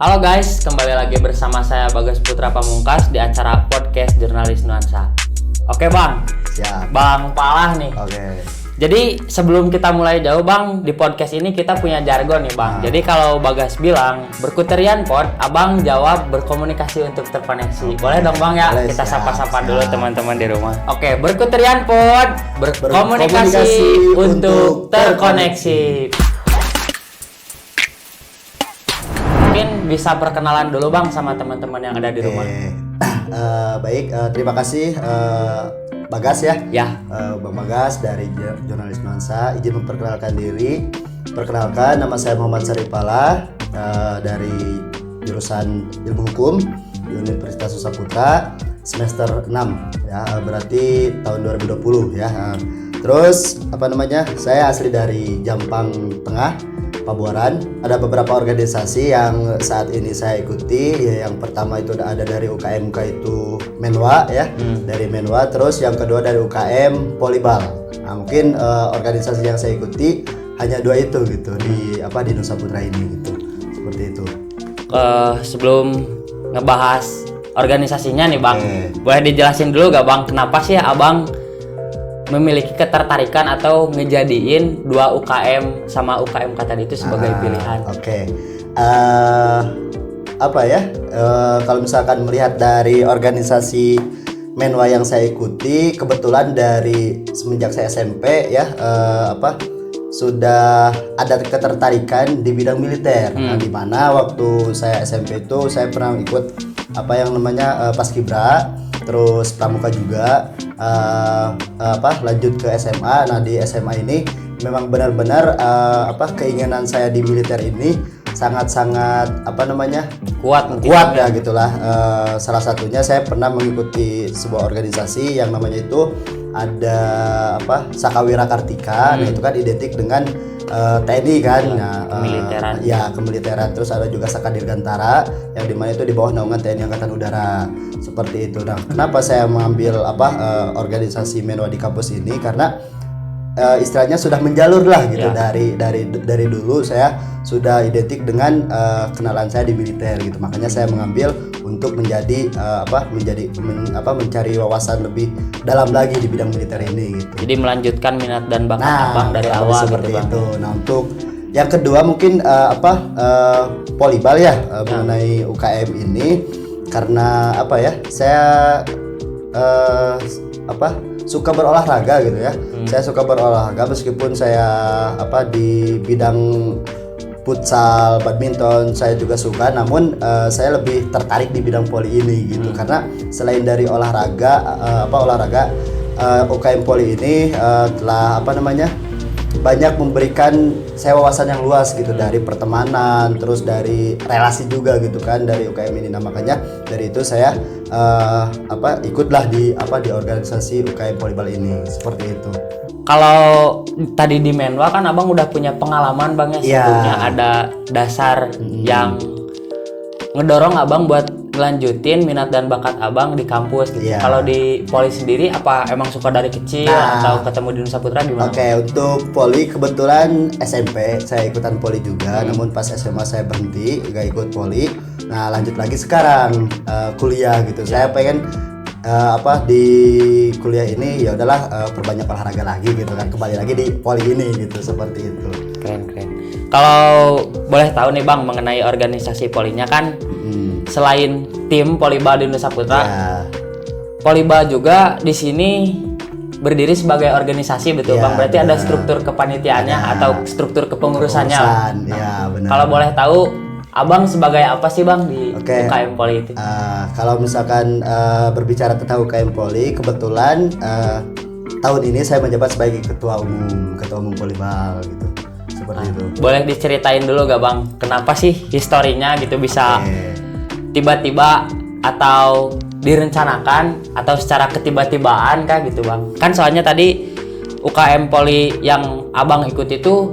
Halo guys, kembali lagi bersama saya Bagas Putra Pamungkas di acara podcast Jurnalis Nuansa. Oke bang, Siap. Bang Palah nih. Oke. Jadi sebelum kita mulai jauh bang, di podcast ini kita punya jargon nih bang. Jadi kalau Bagas bilang berkuterian pod, abang jawab berkomunikasi untuk terkoneksi. Boleh dong bang ya? Boleh, Kita siap, sapa-sapa siap. dulu teman-teman di rumah. Oke, berkuterian pod, berkomunikasi untuk terkoneksi. Mungkin bisa perkenalan dulu bang sama teman-teman yang ada di rumah. Baik, terima kasih Bagas ya. Ya. Bang Bagas dari Jurnalis Nuansa. Izin memperkenalkan diri. Perkenalkan, nama saya Muhammad Saripala dari jurusan Ilmu Hukum di Universitas Nusa semester 6 ya, berarti tahun 2020 ya. Terus saya asli dari Jampang Tengah, Pabuaran. Ada beberapa organisasi yang saat ini saya ikuti. Ya, yang pertama itu ada dari UKMK itu Menwa ya, dari Menwa. Terus yang kedua dari UKM Polibal. Nah, mungkin organisasi yang saya ikuti hanya dua itu gitu di Nusa Putra ini gitu. Seperti itu. Sebelum ngebahas organisasinya nih bang, boleh dijelasin dulu gak bang, kenapa sih abang memiliki ketertarikan atau ngejadiin dua UKM sama UKMK tadi itu sebagai pilihan? Oke. Kalau misalkan melihat dari organisasi Menwa yang saya ikuti, kebetulan dari semenjak saya SMP ya, sudah ada ketertarikan di bidang militer. Nah, di mana waktu saya SMP itu saya pernah ikut Paskibra, terus pramuka juga, lanjut ke SMA. Nah, di SMA ini memang benar-benar keinginan saya di militer ini sangat-sangat kuat ya gitulah. Salah satunya saya pernah mengikuti sebuah organisasi yang namanya itu ada Sakawira Kartika. Nah, itu kan identik dengan TNI kan. Kemiliteran. Kemiliteran. Terus ada juga Sakadirgantara yang dimana itu di bawah naungan TNI Angkatan Udara. Seperti itu. Nah, kenapa saya mengambil organisasi Menwa di kampus ini? Karena istilahnya sudah menjalur lah gitu. Dari dulu saya sudah identik dengan kenalan saya di militer gitu. Makanya saya mengambil untuk menjadi mencari wawasan lebih dalam lagi di bidang militer ini gitu. Jadi melanjutkan minat dan bakat abang dari awal seperti gitu bang. itu. Nah, untuk yang kedua mungkin Polibal ya, mengenai UKM ini karena saya suka berolahraga gitu ya. Saya suka berolahraga meskipun saya di bidang futsal, badminton saya juga suka, namun saya lebih tertarik di bidang poli ini gitu. Karena selain dari olahraga UKM Poli ini telah banyak memberikan saya wawasan yang luas gitu, dari pertemanan, terus dari relasi juga gitu kan dari UKM ini. Nah, makanya dari itu saya ikutlah di organisasi UKM Polibal ini, seperti itu. Kalau tadi di Menwa kan abang udah punya pengalaman bang ya, sebelumnya ada dasar yang ngedorong abang buat ngelanjutin minat dan bakat abang di kampus gitu. Kalau di Poli sendiri apa emang suka dari kecil atau ketemu di Nusa Putra gimana? Oke, untuk Poli kebetulan SMP saya ikutan Poli juga, namun pas SMA saya berhenti gak ikut Poli. Nah, lanjut lagi sekarang kuliah gitu. Saya pengen di kuliah ini ya udahlah perbanyak olahraga lagi gitu kan, kembali lagi di Poli ini gitu, seperti itu. Keren. Kalau boleh tahu nih bang mengenai organisasi Polinya kan, selain tim Polibal di Nusa Putra, Polibal juga di sini berdiri sebagai organisasi betul bang. Berarti ada struktur kepanitiaannya atau struktur kepengurusannya. Benar. Kalau boleh tahu, abang sebagai apa sih bang di UKM Poli itu? Kalau misalkan berbicara tentang UKM Poli, kebetulan tahun ini saya menjabat sebagai ketua umum Polibal gitu. Seperti itu. Boleh diceritain dulu gak bang, kenapa sih historinya gitu bisa tiba-tiba atau direncanakan atau secara ketiba-tibaan kah gitu bang? Kan soalnya tadi UKM Poli yang abang ikut itu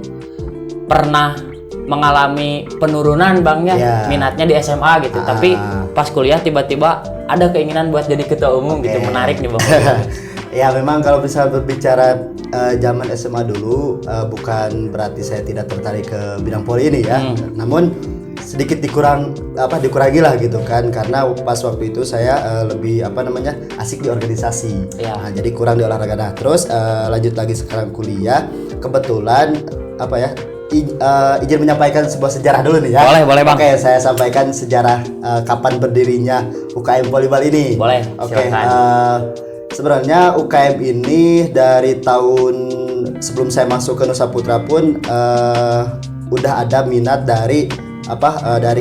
pernah mengalami penurunan bang ya, minatnya di SMA gitu, tapi pas kuliah tiba-tiba ada keinginan buat jadi ketua umum gitu. Menarik nih bang. Ya, memang kalau bisa berbicara zaman SMA dulu, bukan berarti saya tidak tertarik ke bidang Poli ini ya. Namun sedikit dikurangi lah gitu kan, karena pas waktu itu saya lebih asik di organisasi. Nah, jadi kurang di olahraga. Nah, terus lanjut lagi sekarang kuliah, kebetulan izin menyampaikan sebuah sejarah dulu nih ya. Boleh Bang. Oke, saya sampaikan sejarah kapan berdirinya UKM Volleyball ini. Boleh. Oke. Sebenarnya UKM ini dari tahun sebelum saya masuk ke Nusa Putra pun udah ada minat dari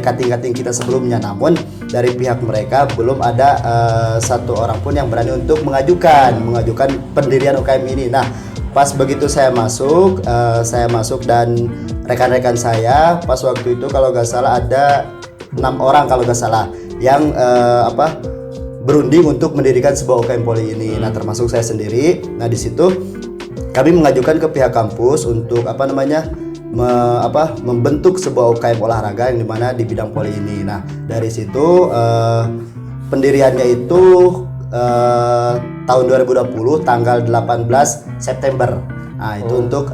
kating-kating kita sebelumnya. Namun dari pihak mereka belum ada satu orang pun yang berani untuk mengajukan pendirian UKM ini. Nah, pas begitu saya masuk dan rekan-rekan saya pas waktu itu kalau nggak salah ada 6 orang kalau nggak salah yang berunding untuk mendirikan sebuah UKM Poli ini. Nah, termasuk saya sendiri. Nah, di situ kami mengajukan ke pihak kampus untuk membentuk sebuah UKM olahraga yang dimana di bidang poli ini. Nah, dari situ pendiriannya itu tahun 2020 tanggal 18 September. Nah, itu untuk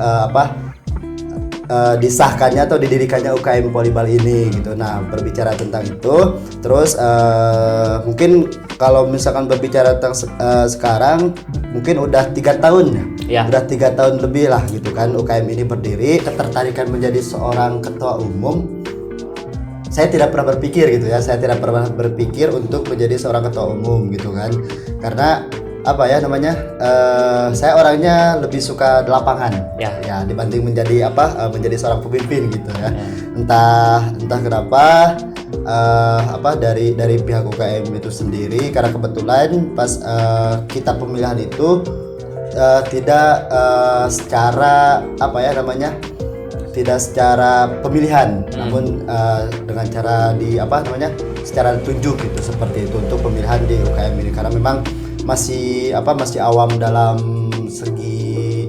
disahkannya atau didirikannya UKM Volleyball ini gitu. Nah, berbicara tentang itu, terus mungkin kalau misalkan berbicara tentang sekarang mungkin udah 3 tahun ya. Udah 3 tahun lebih lah gitu kan UKM ini berdiri. Ketertarikan menjadi seorang ketua umum, saya tidak pernah berpikir gitu ya. Saya tidak pernah berpikir untuk menjadi seorang ketua umum gitu kan. Karena saya orangnya lebih suka di lapangan ya dibanding menjadi seorang pemimpin gitu ya. Entah kenapa dari pihak UKM itu sendiri, karena kebetulan pas kita pemilihan itu tidak tidak secara pemilihan, namun dengan cara secara ditunjuk gitu, seperti itu untuk pemilihan di UKM ini, karena memang masih awam dalam segi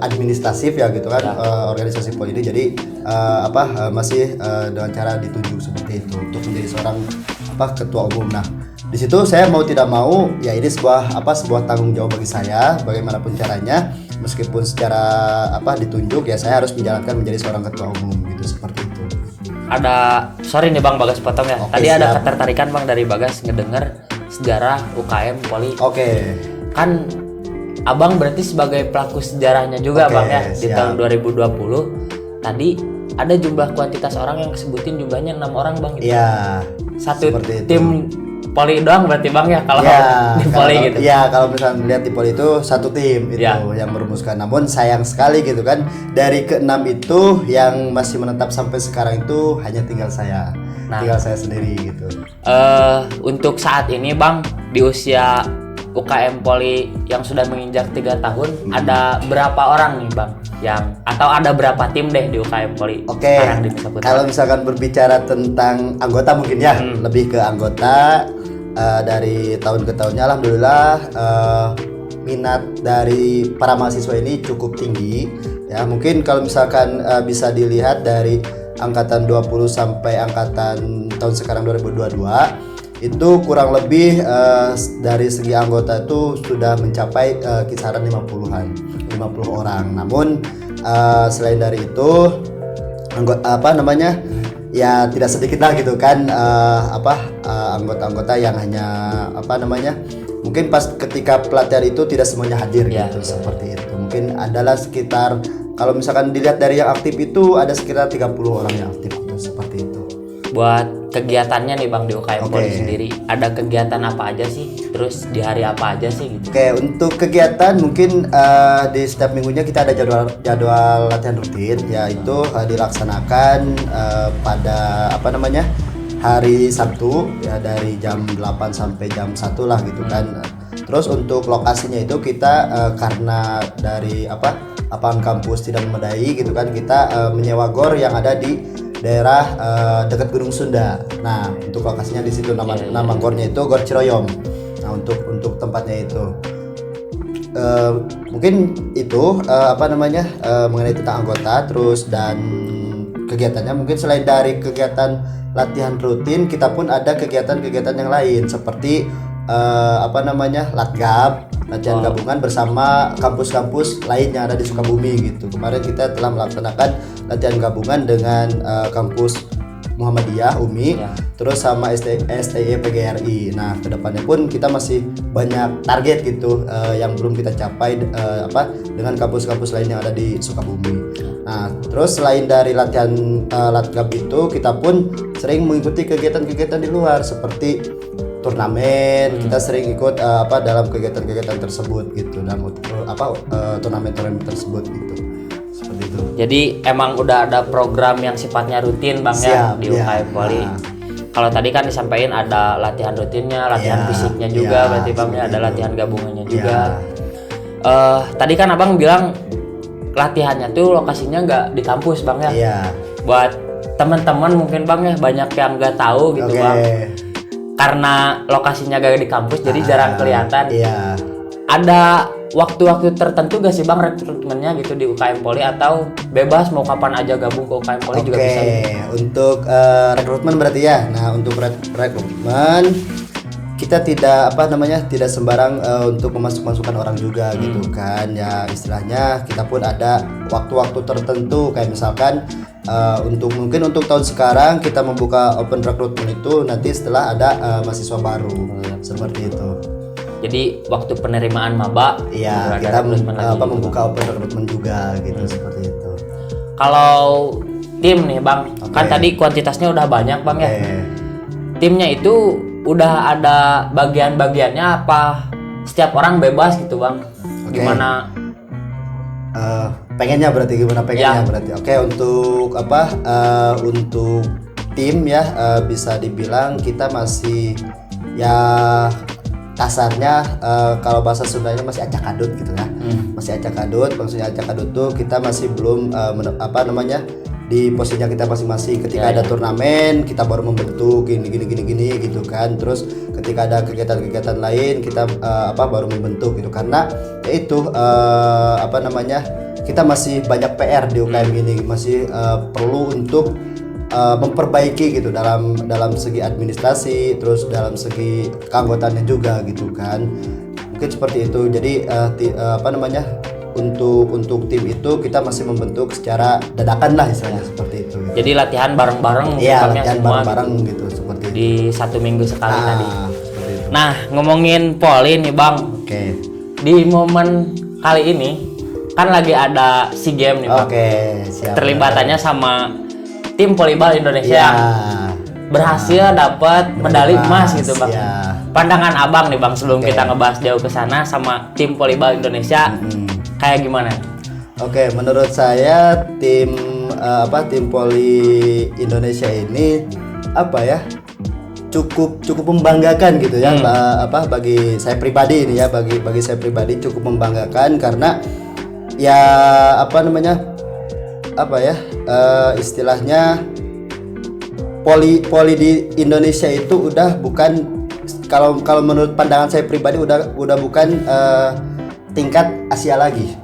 administratif ya gitu kan, organisasi poli ini. Jadi masih dengan cara ditunjuk seperti itu untuk menjadi seorang ketua umum. Nah, di situ saya mau tidak mau ya ini sebuah tanggung jawab bagi saya, bagaimanapun caranya, meskipun secara ditunjuk ya saya harus menjalankan menjadi seorang ketua umum gitu, seperti itu. Sorry nih Bang, Bagas potong ya. Tadi siap. ada ketertarikan Bang dari Bagas ngedenger sejarah UKM Poli. Kan Abang berarti sebagai pelaku sejarahnya juga Bang ya. Di tahun 2020 tadi ada jumlah kuantitas orang yang kesebutin jumlahnya 6 orang Bang gitu. Iya. Satu tim Poli doang berarti Bang ya kalau di Poli gitu. Iya, kalau misalnya lihat di Poli itu satu tim itu yang merumuskan. Namun sayang sekali gitu kan, dari ke-6 itu yang masih menetap sampai sekarang itu hanya tinggal saya. Tinggal saya sendiri gitu. Untuk saat ini Bang, di usia UKM Poli yang sudah menginjak 3 tahun, ada berapa orang nih Bang atau ada berapa tim deh di UKM Poli sekarang di Nusa Putra? Kalau misalkan berbicara tentang anggota mungkin ya, lebih ke anggota, dari tahun ke tahunnya alhamdulillah minat dari para mahasiswa ini cukup tinggi ya. Mungkin kalau misalkan bisa dilihat dari angkatan 20 sampai angkatan tahun sekarang 2022 itu kurang lebih dari segi anggota itu sudah mencapai kisaran 50 orang. Namun selain dari itu ya tidak sedikit lah gitu kan anggota-anggota yang hanya mungkin pas ketika pelatihan itu tidak semuanya hadir gitu. Seperti itu. Mungkin adalah sekitar, kalau misalkan dilihat dari yang aktif itu ada sekitar 30 orang yang aktif gitu, seperti itu. Buat kegiatannya nih Bang di UKM Poli sendiri, ada kegiatan apa aja sih? Terus di hari apa aja sih gitu? Untuk kegiatan mungkin di setiap minggunya kita ada jadwal latihan rutin, yaitu dilaksanakan pada hari Sabtu ya, dari jam 8 sampai jam 1 lah gitu kan. Terus untuk lokasinya itu kita karena dari lapangan kampus tidak memadai gitu kan, kita menyewa gor yang ada di daerah dekat Gunung Sunda. Nah, untuk lokasinya di situ, nama gornya itu Gor Ciroyom. Nah, untuk tempatnya itu mungkin itu mengenai tentang anggota. Terus dan kegiatannya mungkin selain dari kegiatan latihan rutin, kita pun ada kegiatan-kegiatan yang lain seperti Latgab, latihan gabungan bersama kampus-kampus lain yang ada di Sukabumi gitu. Kemarin kita telah melaksanakan latihan gabungan dengan kampus Muhammadiyah UMI, Ya. terus sama STI PGRI. Nah, kedepannya pun kita masih banyak target gitu yang belum kita capai dengan kampus-kampus lain yang ada di Sukabumi. Nah, terus selain dari latihan Latkab itu, kita pun sering mengikuti kegiatan-kegiatan di luar seperti turnamen. Kita sering ikut dalam kegiatan-kegiatan tersebut gitu, dalam turnamen-turnamen tersebut gitu. Seperti itu. Jadi emang udah ada program yang sifatnya rutin Bang ya Siap, di ya. UKM Poli. Nah. Kalau tadi kan disampaikan ada latihan rutinnya, latihan Ya, fisiknya juga, ya, berarti Bang ya seperti ada itu. latihan gabungannya Ya. juga. Tadi kan Abang bilang latihannya tuh lokasinya nggak di kampus Bang ya. Iya. Buat teman-teman mungkin Bang ya banyak yang nggak tahu gitu Oke. Bang. Karena lokasinya gak di kampus jadi jarang kelihatan. Iya. Ada waktu-waktu tertentu gak sih Bang rekrutmennya gitu di UKM Poli atau bebas mau kapan aja gabung ke UKM Poli juga bisa? Oke, untuk rekrutmen berarti ya. Nah, untuk rekrutmen kita tidak sembarang untuk memasukkan orang juga gitu kan. Ya istilahnya kita pun ada waktu-waktu tertentu kayak misalkan mungkin untuk tahun sekarang kita membuka open recruitment itu nanti setelah ada mahasiswa baru seperti itu. Jadi waktu penerimaan maba Iya, ada kita rekrutmen lagi gitu, membuka open recruitment juga gitu seperti itu. Kalau tim nih Bang, Oke. kan tadi kuantitasnya udah banyak Bang ya. Oke. Timnya itu udah ada bagian-bagiannya apa setiap orang bebas gitu Bang? Oke. Gimana? Pengennya berarti gimana pengennya Ya. berarti. Oke, untuk untuk tim ya bisa dibilang kita masih ya kasarnya kalau bahasa Sundanya masih acak-adut gitu ya. Masih acak-adut, maksudnya acak-adut tuh kita masih belum di posisinya kita masing-masing. Ketika ada turnamen kita baru membentuk gini gitu kan. Terus ketika ada kegiatan-kegiatan lain kita baru membentuk gitu, karena yaitu kita masih banyak PR di UKM ini, masih perlu untuk memperbaiki gitu dalam segi administrasi, terus dalam segi keanggotaannya juga gitu kan. Mungkin seperti itu. Jadi untuk tim itu kita masih membentuk secara dadakan lah istilahnya seperti itu. Gitu. Jadi latihan bareng-bareng mungkin Iya, Bang ya, latihan semua bareng-bareng gitu seperti itu. di 1 minggu sekali tadi. Seperti itu. Nah, ngomongin Poli nih Bang, Oke. di momen kali ini kan lagi ada SEA Games nih Bang. Oke, siap. Terlibatannya sama tim volleyball Indonesia Iya. yang berhasil dapat medali emas gitu Bang. Iya. Pandangan Abang nih Bang sebelum Oke. kita ngebahas jauh ke sana sama tim volleyball Indonesia kayak gimana? Oke, menurut saya tim Poli Indonesia ini cukup membanggakan gitu ya. Bagi saya pribadi ini ya, bagi saya pribadi cukup membanggakan karena ya istilahnya poli di Indonesia itu udah bukan, kalau menurut pandangan saya pribadi udah bukan tingkat Asia lagi.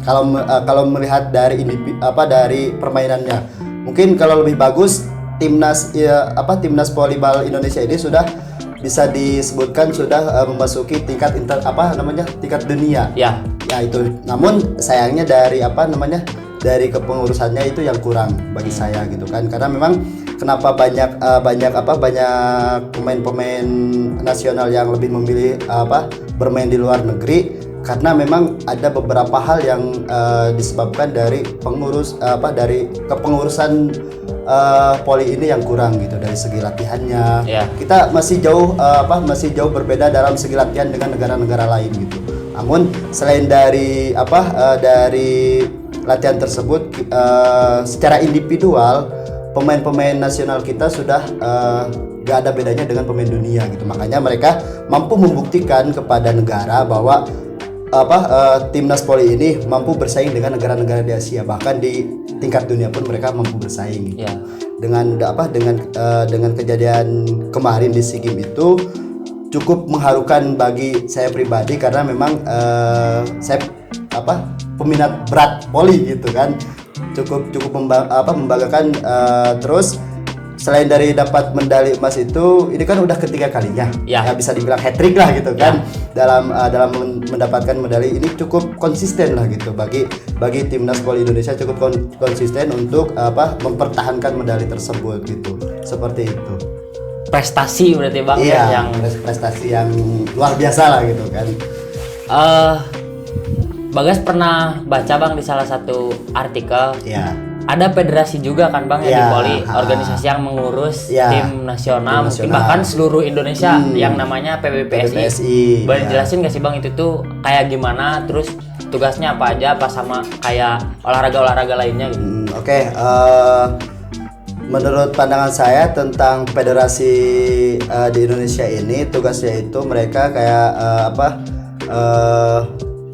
Kalau melihat dari dari permainannya, mungkin kalau lebih bagus timnas volleyball Indonesia ini sudah bisa disebutkan sudah memasuki tingkat tingkat dunia. Ya. Ya itu. Namun sayangnya dari kepengurusannya itu yang kurang bagi saya gitu kan. Karena memang kenapa banyak pemain-pemain nasional yang lebih memilih bermain di luar negeri, karena memang ada beberapa hal yang disebabkan dari kepengurusan poli ini yang kurang gitu, dari segi latihannya. Ya. Kita masih jauh berbeda dalam segi latihan dengan negara-negara lain gitu. Namun selain dari latihan tersebut, secara individual pemain-pemain nasional kita sudah gak ada bedanya dengan pemain dunia gitu. Makanya mereka mampu membuktikan kepada negara bahwa timnas poli ini mampu bersaing dengan negara-negara di Asia, bahkan di tingkat dunia pun mereka mampu bersaing gitu. Ya. Dengan kejadian kemarin di SEA Games itu cukup mengharukan bagi saya pribadi, karena memang saya peminat berat poli gitu kan, cukup membanggakan. Terus selain dari dapat medali emas itu, ini kan udah ketiga kalinya, ya bisa dibilang hat trick lah gitu kan, dalam mendapatkan medali ini cukup konsisten lah gitu bagi timnas poli Indonesia, cukup konsisten untuk mempertahankan medali tersebut gitu. seperti itu. Prestasi berarti bang Iya, ya, yang prestasi yang luar biasa lah gitu kan. Bagas pernah baca bang di salah satu artikel. Iya. Ada federasi juga kan bang ya di Ya, Poli, organisasi yang mengurus Ya, tim nasional, tim mungkin nasional. bahkan seluruh Indonesia yang namanya PBPSI. PBPSI, Boleh ya. jelasin nggak sih bang itu tuh kayak gimana, terus tugasnya apa aja, apa sama kayak olahraga lainnya gitu? Oke, menurut pandangan saya tentang federasi di Indonesia ini, tugasnya itu mereka kayak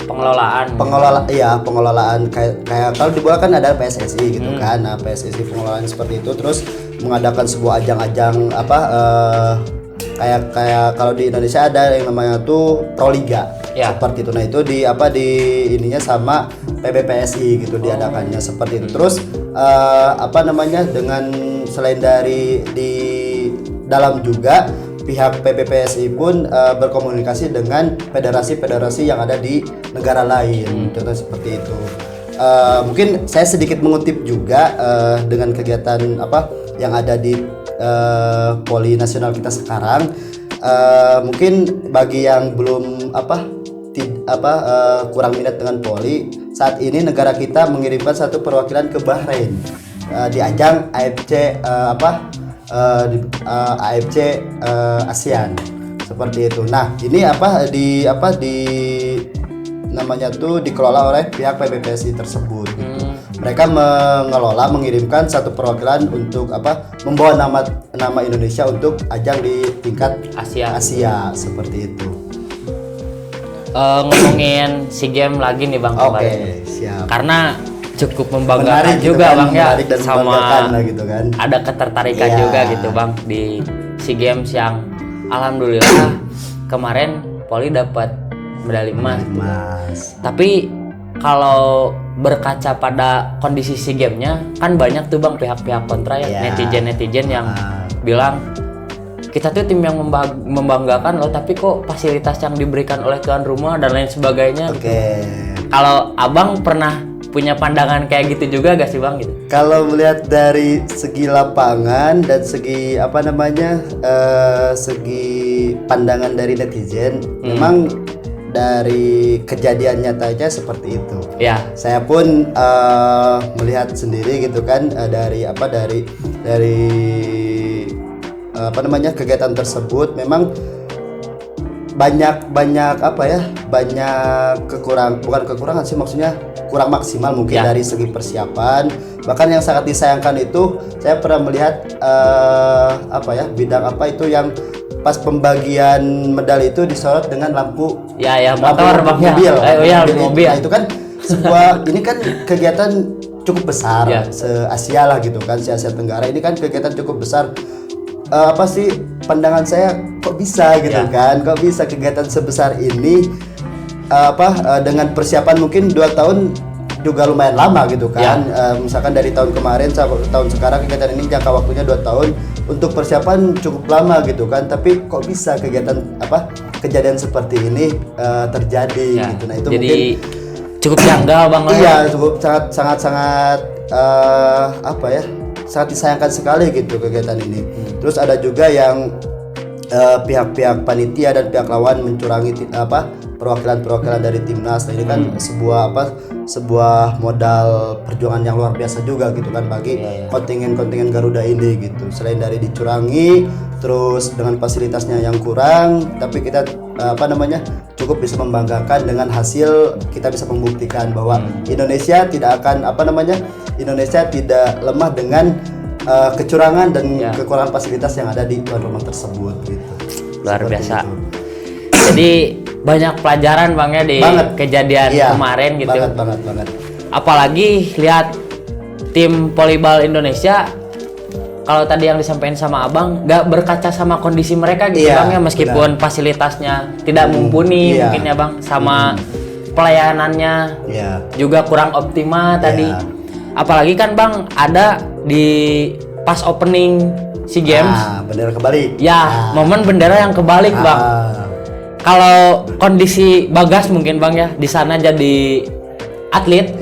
pengelolaan kayak kalau di bola kan ada PSSI gitu kan. Nah, PSSI pengelolaan seperti itu, terus mengadakan sebuah ajang-ajang kayak kalau di Indonesia ada yang namanya tuh Proliga. Ya. Seperti itu. Nah, itu di ininya sama PBPSI gitu diadakannya seperti itu. Terus dengan selain dari di dalam juga pihak PBPSI pun berkomunikasi dengan federasi-federasi yang ada di negara lain, contoh seperti itu. Mungkin saya sedikit mengutip juga dengan kegiatan yang ada di Poli nasional kita sekarang. Mungkin bagi yang belum kurang minat dengan Poli, saat ini negara kita mengirimkan satu perwakilan ke Bahrain di ajang AFC AFC ASEAN seperti itu. Nah, ini namanya tuh dikelola oleh pihak PBPSI tersebut. Gitu. Mereka mengirimkan satu perwakilan untuk membawa nama Indonesia untuk ajang di tingkat Asia seperti itu. Ngomongin SEA Games lagi nih bang. Oke, siap. Karena cukup membanggakan Menarik juga gitu kan, bang ya, dan sama lah, gitu kan. ada ketertarikan Iya. juga gitu bang di SEA Games yang alhamdulillah kemarin Poli dapat medali emas. Tapi kalau berkaca pada kondisi SEA Games-nya kan banyak tuh bang pihak-pihak kontra ya, Iya. netizen yang bilang kita tuh tim yang membanggakan loh, tapi kok fasilitas yang diberikan oleh tuan rumah dan lain sebagainya. Oke. Kalau abang pernah punya pandangan kayak gitu juga gak sih bang gitu? Kalau melihat dari segi lapangan dan segi segi pandangan dari netizen, memang dari kejadian nyatanya seperti itu. Ya. Saya pun melihat sendiri gitu kan dari kegiatan tersebut memang banyak bukan kekurangan sih, maksudnya kurang maksimal mungkin dari segi persiapan. Bahkan yang sangat disayangkan itu saya pernah melihat bidang itu yang pas pembagian medali itu disorot dengan lampu motor mobil. Mobil. Nah, itu kan ini kan kegiatan cukup besar se-Asia lah gitu kan, se-Asia Tenggara ini kan kegiatan cukup besar. Pandangan saya kok bisa gitu kan, kok bisa kegiatan sebesar ini dengan persiapan mungkin 2 tahun juga lumayan lama gitu kan. Misalkan dari tahun kemarin sampai tahun sekarang, kegiatan ini jangka waktunya 2 tahun, untuk persiapan cukup lama gitu kan, tapi kok bisa kejadian seperti ini terjadi gitu. Nah, itu jadi mungkin cukup janggal bang. Iya, cukup sangat sangat disayangkan sekali gitu kegiatan ini. Terus ada juga yang pihak-pihak panitia dan pihak lawan mencurangi perwakilan dari timnas. Nah, ini kan sebuah modal perjuangan yang luar biasa juga gitu kan bagi kontingen Garuda ini gitu. Selain dari dicurangi, terus dengan fasilitasnya yang kurang, tapi kita cukup bisa membanggakan dengan hasil. Kita bisa membuktikan bahwa Indonesia tidak akan Indonesia tidak lemah dengan kecurangan dan kekurangan fasilitas yang ada di tuan rumah tersebut gitu. Luar Seperti biasa. itu. Jadi banyak pelajaran bang ya di kejadian kemarin gitu. Banget. Apalagi lihat tim volleyball Indonesia, kalau tadi yang disampaikan sama abang, nggak berkaca sama kondisi mereka gitu bang ya, meskipun fasilitasnya tidak mumpuni mungkin ya bang, sama pelayanannya juga kurang optimal tadi. Apalagi kan bang ada di pas opening SEA Games, bendera kebalik. Momen bendera yang kebalik bang. Kalau kondisi Bagas mungkin bang ya di sana jadi atlet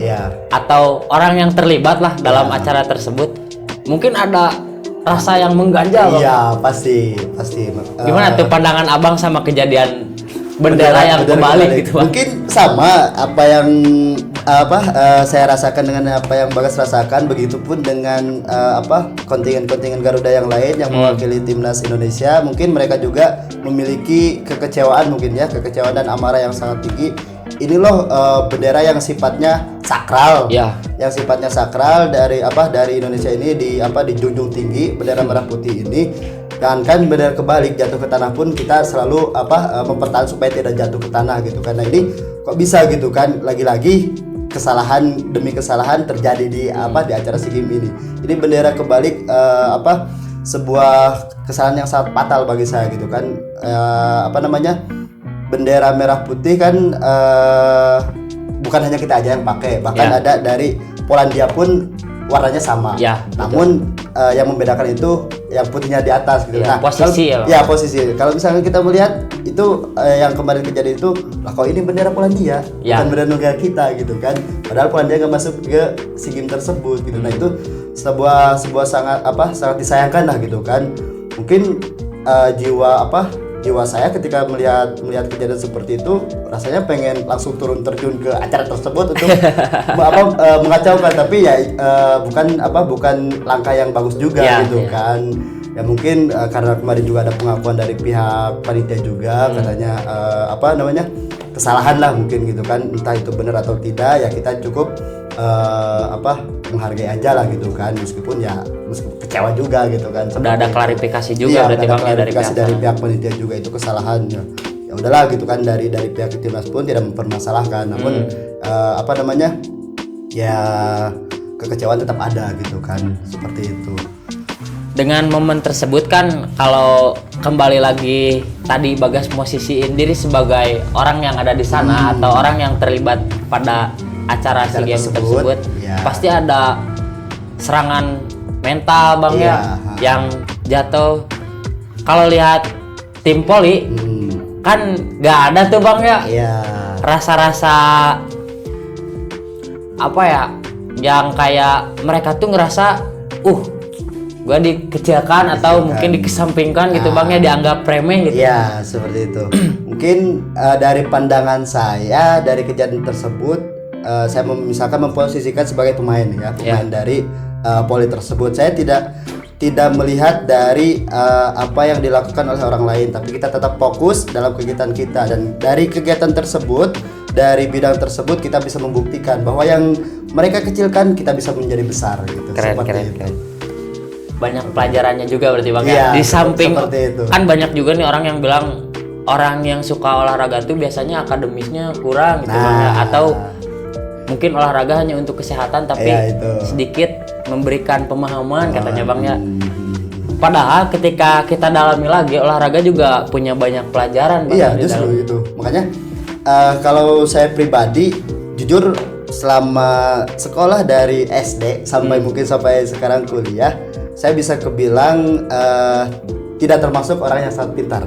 atau orang yang terlibat lah dalam acara tersebut, mungkin ada rasa yang mengganjal Bang. Iya, pasti. Gimana tuh pandangan Abang sama kejadian bendera yang kebalik gitu Bang? Mungkin sama apa yang saya rasakan dengan apa yang Bagas rasakan, begitupun dengan kontingen-kontingen Garuda yang lain yang mewakili timnas Indonesia. Mungkin mereka juga memiliki kekecewaan dan amarah yang sangat tinggi. Ini loh bendera yang sifatnya sakral. Ya. Yang sifatnya sakral dari Indonesia ini dijunjung tinggi, bendera merah putih ini. Kan bendera kebalik jatuh ke tanah pun kita selalu mempertahankan supaya tidak jatuh ke tanah gitu. Karena ini kok bisa gitu kan, lagi-lagi kesalahan demi kesalahan terjadi di acara SEA Games ini. Ini bendera kebalik sebuah kesalahan yang sangat fatal bagi saya gitu kan. Bendera merah putih kan bukan hanya kita aja yang pakai, bahkan ada dari Polandia pun warnanya sama. Ya, namun yang membedakan itu yang putihnya di atas gitu. Ya, posisi posisi. Kalau misalnya kita melihat itu yang kemarin kejadian itu, lah kok ini bendera Polandia, bukan bendera negara kita gitu kan. Padahal Polandia nggak masuk ke SEA Games tersebut gitu. Nah, itu sebuah sangat disayangkan lah gitu kan. Mungkin jiwa saya ketika melihat kejadian seperti itu, rasanya pengen langsung turun terjun ke acara tersebut untuk mengacaukan, tapi ya bukan langkah yang bagus juga gitu kan. Ya mungkin karena kemarin juga ada pengakuan dari pihak panitia juga, katanya kesalahan lah mungkin gitu kan, entah itu benar atau tidak, ya kita cukup menghargai aja lah gitu kan, meskipun kecewa juga gitu kan. Udah ada klarifikasi juga berarti Bang dari pihak panitia juga itu kesalahannya. Ya udahlah gitu kan, dari pihak timnas pun tidak mempermasalahkan, namun ya kekecewaan tetap ada gitu kan, seperti itu. Dengan momen tersebut kan, kalau kembali lagi tadi Bagas posisiin diri sebagai orang yang ada di sana atau orang yang terlibat pada acara SEA Games tersebut, pasti ada serangan mental Bang yang jatuh. Kalau lihat tim Poli kan nggak ada tuh Bang rasa-rasa yang kayak mereka tuh ngerasa gua dikecilkan atau mungkin dikesampingkan gitu Bang, dianggap remeh gitu. Iya, seperti itu. Mungkin dari pandangan saya dari kejadian tersebut, saya misalkan memposisikan sebagai pemain dari Poli tersebut. Saya tidak melihat dari apa yang dilakukan oleh orang lain, tapi kita tetap fokus dalam kegiatan kita, dan dari kegiatan tersebut, dari bidang tersebut kita bisa membuktikan bahwa yang mereka kecilkan kita bisa menjadi besar gitu. Keren. Banyak pelajarannya juga berarti Bang di samping itu. Kan banyak juga nih orang yang bilang orang yang suka olahraga tuh biasanya akademisnya kurang gitu Bang atau mungkin olahraga hanya untuk kesehatan tapi sedikit memberikan pemahaman katanya Bang Padahal ketika kita dalami lagi, olahraga juga punya banyak pelajaran Bang. Iya, justru itu. Makanya kalau saya pribadi jujur selama sekolah dari SD sampai mungkin sampai sekarang kuliah, saya bisa kebilang tidak termasuk orang yang sangat pintar.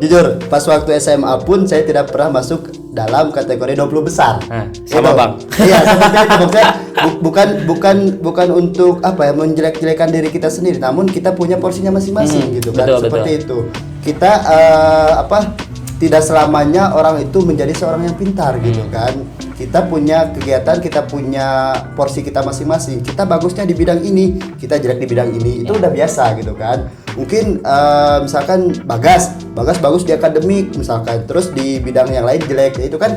Jujur, pas waktu SMA pun saya tidak pernah masuk dalam kategori 20 besar. Sama Bang. Iya, seperti itu maksudnya. Bukan untuk menjelek-jelekan diri kita sendiri, namun kita punya porsinya masing-masing gitu kan. Seperti itu. Kita tidak selamanya orang itu menjadi seorang yang pintar gitu kan. Kita punya kegiatan, kita punya porsi kita masing-masing. Kita bagusnya di bidang ini, kita jelek di bidang ini. Itu udah biasa gitu kan. Mungkin misalkan Bagas bagus di akademik misalkan, terus di bidang yang lain jelek. Itu kan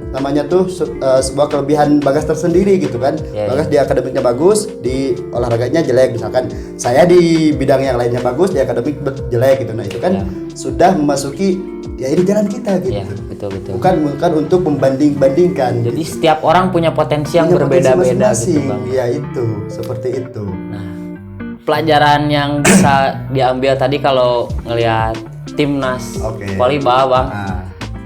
namanya tuh sebuah kelebihan Bagas tersendiri gitu kan. Bagas di akademiknya bagus, di olahraganya jelek misalkan. Saya di bidang yang lainnya bagus, di akademik jelek gitu. Nah, itu kan sudah memasuki ini jalan kita gitu. Betul. Bukan untuk membanding-bandingkan. Jadi setiap orang punya potensi yang berbeda-beda gitu Bang. Iya, itu seperti itu. Nah, pelajaran yang bisa diambil tadi kalau ngelihat timnas Poli Bang,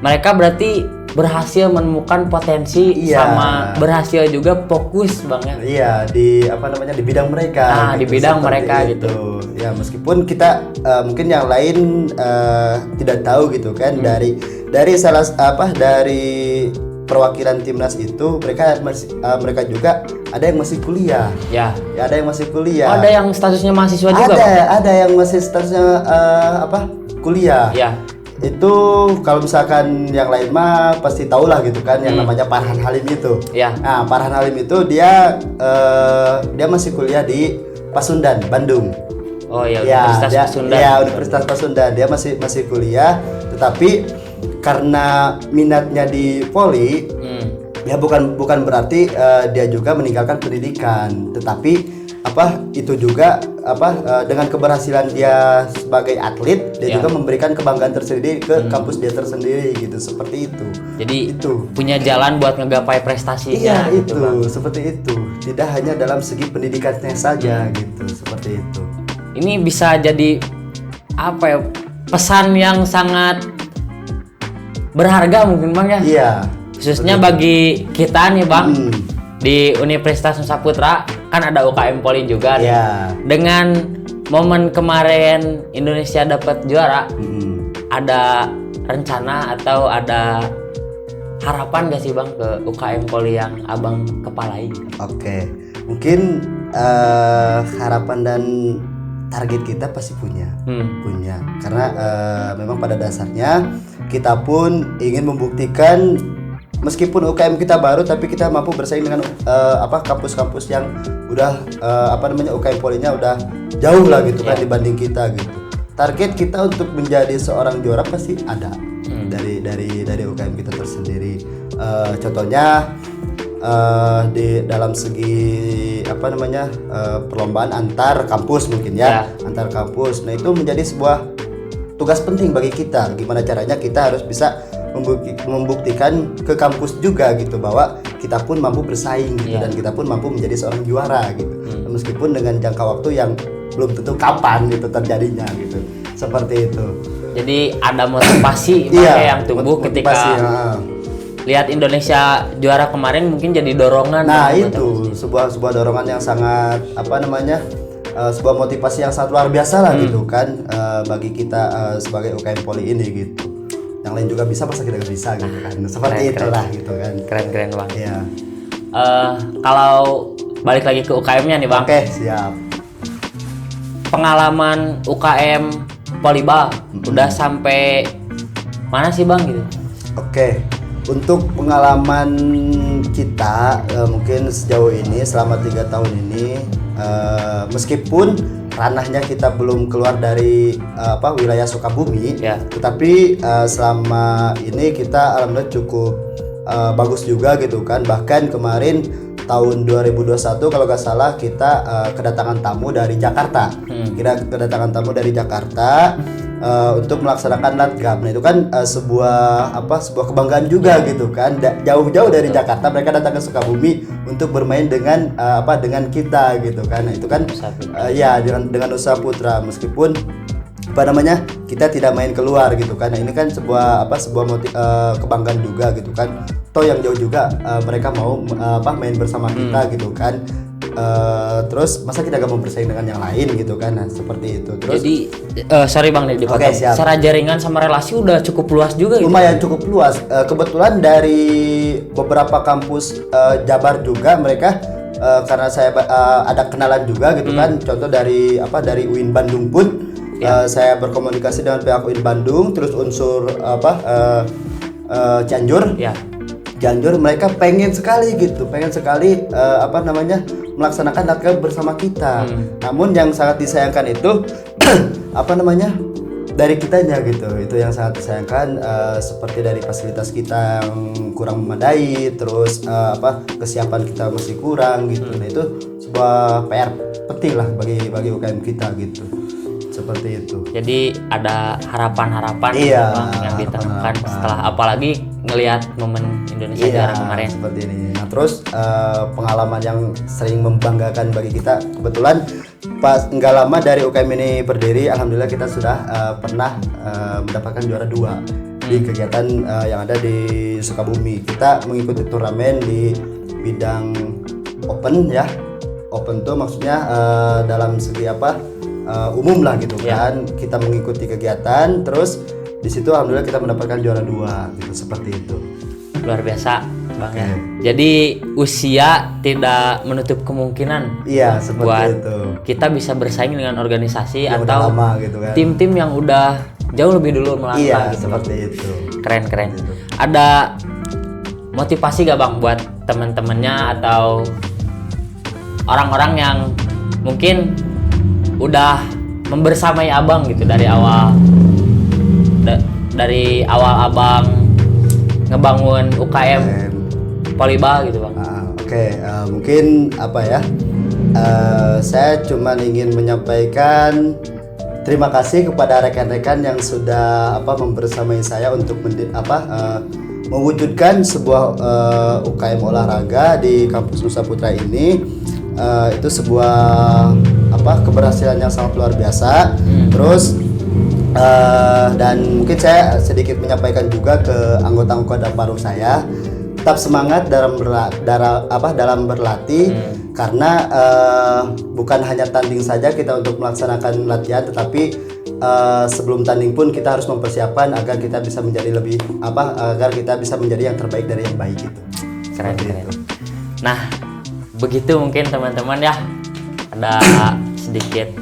mereka berarti berhasil menemukan potensi sama berhasil juga fokus Bang Iya, di bidang mereka. Di bidang mereka itu. Gitu. Ya, meskipun kita mungkin yang lain tidak tahu gitu kan, dari perwakilan timnas itu mereka juga ada yang masih kuliah. Ya. Ya, ada yang masih kuliah. Oh, ada yang statusnya mahasiswa juga, Bang? Ada yang masih statusnya kuliah. Ya. Itu kalau misalkan yang lain mah pasti tahu lah gitu kan, yang namanya Farhan Halim itu. Ya. Nah, Farhan Halim itu dia masih kuliah di Pasundan, Bandung. Oh ya, Ya, Universitas Pasundan. Ya, Universitas Pasundan. Dia masih kuliah, tetapi karena minatnya di voli, ya bukan berarti dia juga meninggalkan pendidikan, tetapi itu juga dengan keberhasilan dia sebagai atlet, dia juga memberikan kebanggaan tersendiri ke kampus dia tersendiri gitu, seperti itu. Jadi itu punya jalan buat ngegapai prestasinya. Iya, gitu, itu Bang. seperti itu. Tidak hanya dalam segi pendidikannya saja gitu, seperti itu. Ini bisa jadi pesan yang sangat berharga mungkin, Bang, ya. Iya. Khususnya bagi kita nih, Bang. Di Universitas Nusa Putra kan ada UKM Poli juga nih. Iya. Dengan momen kemarin Indonesia dapat juara, ada rencana atau ada harapan gak sih, Bang, ke UKM Poli yang Abang kepalai? Oke. Mungkin harapan dan target kita pasti punya. Karena memang pada dasarnya kita pun ingin membuktikan, meskipun UKM kita baru, tapi kita mampu bersaing dengan kampus-kampus yang udah UKM Polinya udah jauh lah gitu kan dibanding kita gitu. Target kita untuk menjadi seorang juara pasti ada dari UKM kita tersendiri. Contohnya di dalam segi perlombaan antar kampus mungkin antar kampus. Nah, itu menjadi sebuah tugas penting bagi kita. Gimana caranya kita harus bisa membuktikan ke kampus juga gitu, bahwa kita pun mampu bersaing gitu, dan kita pun mampu menjadi seorang juara gitu. Meskipun dengan jangka waktu yang belum tentu kapan gitu terjadinya gitu. Seperti itu. Jadi ada motivasi yang tumbuh ketika lihat Indonesia juara kemarin, mungkin jadi dorongan. Nah, itu sebuah dorongan yang sangat sebuah motivasi yang sangat luar biasa lah gitu kan, bagi kita sebagai UKM Poli ini gitu. Yang lain juga bisa, masa kita nggak bisa gitu kan. Seperti itulah gitu kan. Keren, Bang. Iya. Kalau balik lagi ke UKM-nya nih, Bang. Oke, siap. Pengalaman UKM Polibal udah sampai mana sih, Bang, gitu? Oke. Untuk pengalaman kita mungkin sejauh ini selama 3 tahun ini, meskipun ranahnya kita belum keluar dari wilayah Sukabumi, tetapi selama ini kita alhamdulillah cukup bagus juga gitu kan. Bahkan kemarin tahun 2021 kalau nggak salah kita kedatangan tamu dari Jakarta. Kedatangan tamu dari Jakarta untuk melaksanakan latgab. Nah, itu kan sebuah kebanggaan juga gitu kan. Jauh-jauh dari Jakarta mereka datang ke Sukabumi untuk bermain dengan dengan kita gitu kan. Nah, itu kan dengan Nusa Putra, meskipun kita tidak main keluar gitu kan. Nah, ini kan sebuah kebanggaan juga gitu kan. Toh yang jauh juga mereka mau main bersama kita gitu kan. Terus masa kita gak mau bersaing dengan yang lain gitu kan. Nah, seperti itu. Terus jadi sorry, Bang, dipotong. Secara jaringan sama relasi udah cukup luas juga gitu. Lumayan cukup luas. Kebetulan dari beberapa kampus Jabar juga mereka, karena saya ada kenalan juga gitu kan. Contoh dari UIN Bandung pun saya berkomunikasi dengan pihak UIN Bandung. Terus unsur Cianjur. Cianjur mereka pengen sekali melaksanakan latgab bersama kita. Namun yang sangat disayangkan itu dari kitanya gitu. Itu yang sangat disayangkan, seperti dari fasilitas kita yang kurang memadai, terus kesiapan kita masih kurang gitu. Nah, itu sebuah PR penting lah bagi UKM kita gitu. Seperti itu. Jadi ada harapan-harapan yang ditanamkan setelah apalagi ngelihat momen Indonesia juara kemarin seperti ini. Nah, terus pengalaman yang sering membanggakan bagi kita, kebetulan pas nggak lama dari UKM ini berdiri, alhamdulillah kita sudah pernah mendapatkan juara 2 di kegiatan yang ada di Sukabumi. Kita mengikuti turnamen di bidang open ya. Open tuh maksudnya dalam segi umum lah gitu kan. Kita mengikuti kegiatan, terus di situ alhamdulillah kita mendapatkan juara 2 gitu, seperti itu. luar biasa Bang ya. Oke. Jadi usia tidak menutup kemungkinan Iya, seperti buat itu. kita bisa bersaing dengan organisasi Yang udah atau lama gitu kan. tim-tim yang udah jauh lebih dulu melangkah Iya, gitu. seperti itu. Keren. Gitu. Ada motivasi gak Bang buat teman-temannya atau orang-orang yang mungkin udah membersamai Abang gitu dari awal dari awal Abang ngebangun UKM Polybal gitu Bang. Oke, mungkin apa ya? Saya cuma ingin menyampaikan terima kasih kepada rekan-rekan yang sudah membersamai saya untuk mewujudkan sebuah UKM olahraga di kampus Nusa Putra ini. Itu sebuah keberhasilan yang sangat luar biasa. Terus dan mungkin saya sedikit menyampaikan juga ke anggota-anggota paruh saya, tetap semangat dalam berlatih karena bukan hanya tanding saja kita untuk melaksanakan latihan, tetapi sebelum tanding pun kita harus mempersiapkan agar kita bisa menjadi agar kita bisa menjadi yang terbaik dari yang baik gitu. Keren. Nah, begitu mungkin teman-teman ya, ada sedikit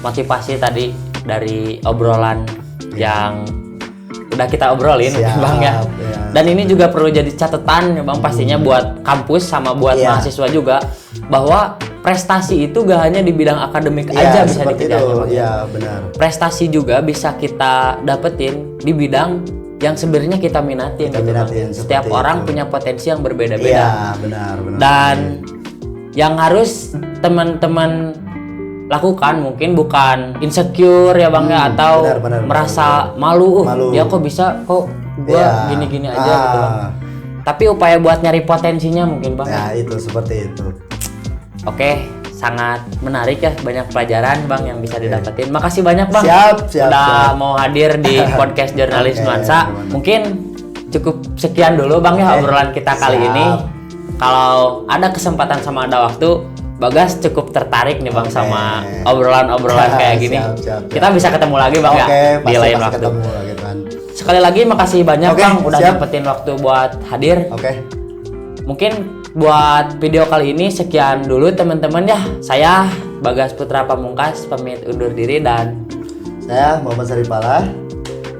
motivasi tadi dari obrolan yang udah kita obrolin. Siap, Bang ya. Dan ini juga perlu jadi catatan ya Bang, pastinya buat kampus sama buat mahasiswa juga, bahwa prestasi itu gak hanya di bidang akademik aja bisa dikejar. Iya, benar. Prestasi juga bisa kita dapetin di bidang yang sebenarnya kita minatin. Setiap orang punya potensi yang berbeda-beda. Iya, benar. Dan yang harus teman-teman lakukan mungkin bukan insecure ya Bang ya, atau benar, merasa malu. Ya kok bisa, kok gua gini-gini aja gitu Bang. Tapi upaya buat nyari potensinya mungkin Bang. Ya, itu seperti itu. Oke, sangat menarik ya, banyak pelajaran Bang yang bisa didapetin. Makasih banyak Bang. Siap. Udah mau hadir di podcast Jurnalis Nuansa. Mungkin cukup sekian dulu Bang ya obrolan kita kali ini. Kalau ada kesempatan sama ada waktu, Bagas cukup tertarik nih Bang sama obrolan-obrolan kayak gini. Siap. Kita bisa ketemu lagi Bang ya di lain waktu. Ketemu lagi, kan. Sekali lagi makasih banyak Bang udah nyempetin waktu buat hadir. Mungkin buat video kali ini sekian dulu teman-teman ya. Saya Bagas Putra Pamungkas pamit undur diri, dan saya Muhammad Saripala.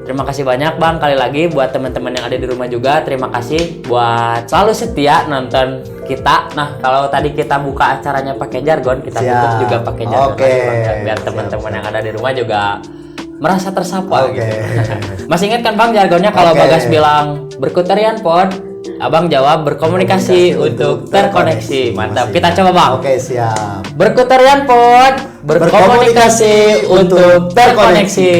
terima kasih banyak Bang kali lagi buat teman-teman yang ada di rumah juga. Terima kasih buat selalu setia nonton kita. Nah, kalau tadi kita buka acaranya pakai jargon, kita tutup juga pakai jargon biar teman-teman yang ada di rumah juga merasa tersapa gitu. Masih ingat kan Bang jargonnya kalau Bagas bilang berkutarian pod, Abang jawab berkomunikasi untuk terkoneksi. Mantap. Kita coba Bang. Siap. Berkutarian pod, berkomunikasi untuk terkoneksi.